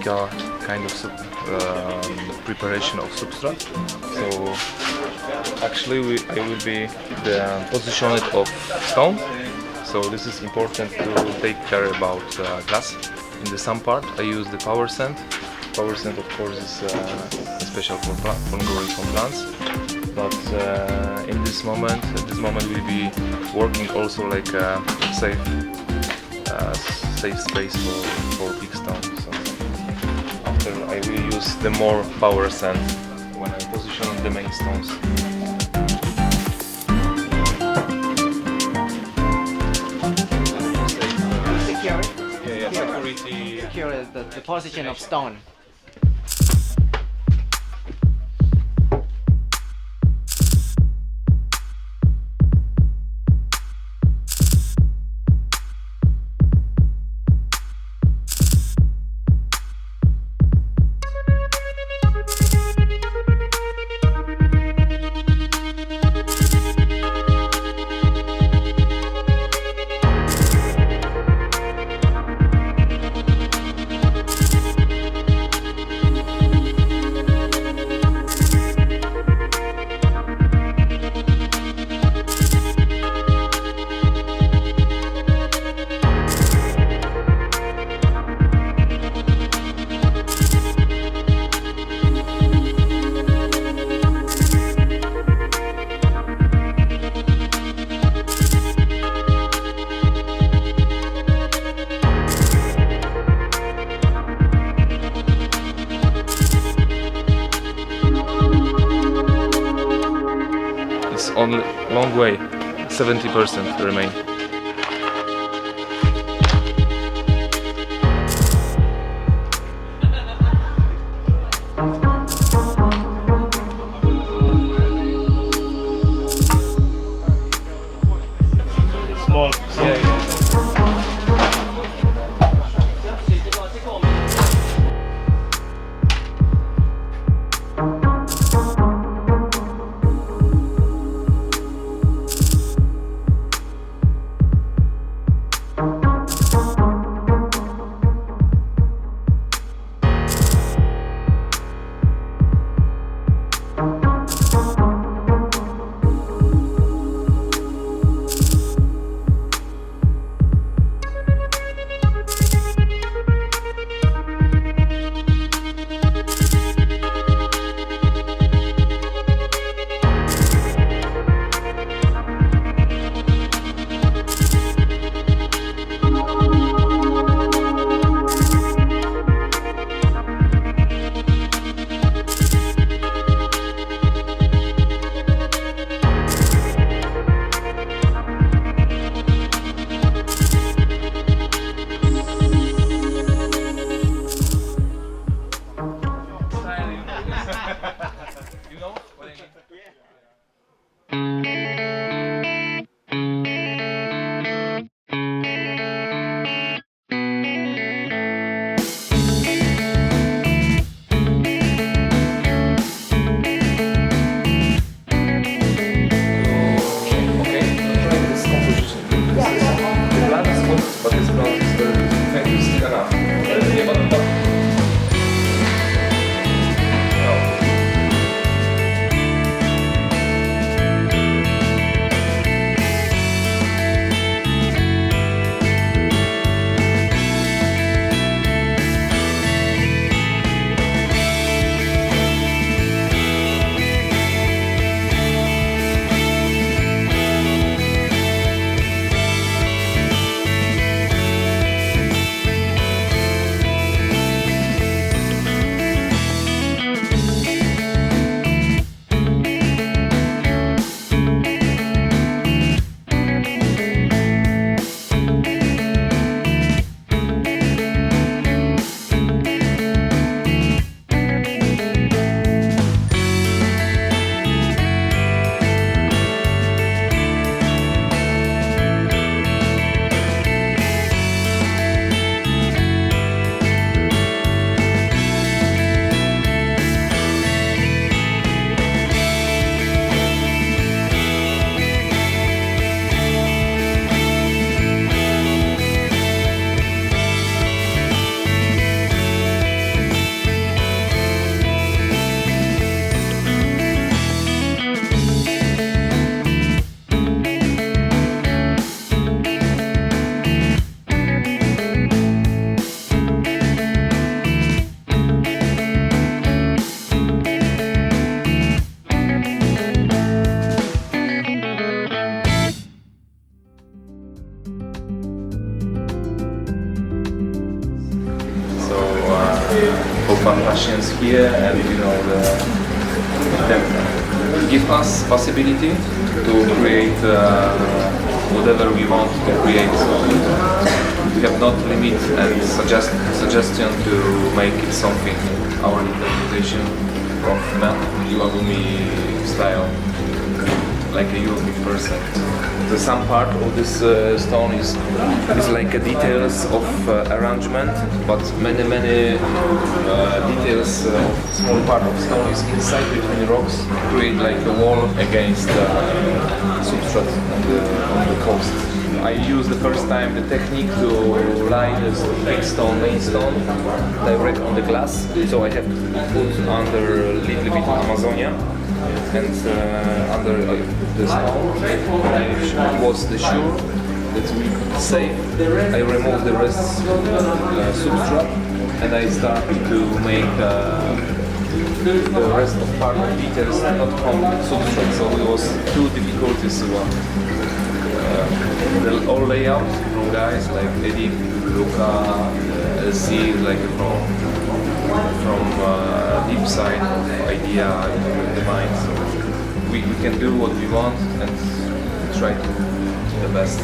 chemical kind of preparation of substrate. So actually I will be the positioned of stone. So this is important to take care about glass. In the sun part I use the power sand. Power sand of course is special for growing from plants. But at this moment we'll be working also like a safe space for big stones. So after I will use the more power sand when I position the main stones. Secure the position of stone. Only long way, 70% remain. Small. Yeah. technicians here, and that give us possibility to create whatever we want to create. So we have not limit and suggestion to make it something our interpretation of Iwagumi style, like a European person. Some part of this stone is like details of arrangement, but many details of small part of stone is inside between rocks, create like a wall against substrate on the coast. I used the first time the technique to lie this big stone, main stone, direct on the glass. So I have to put under a little bit of Amazonia and under the stone. I was sure that we could save. I removed the rest substrate and I started to make the rest of part of details not from substrate. So it was two difficulties. The all layout from guys like Eddie, Luca, LC, like from deep side of idea in the mind. So we can do what we want and try to do the best.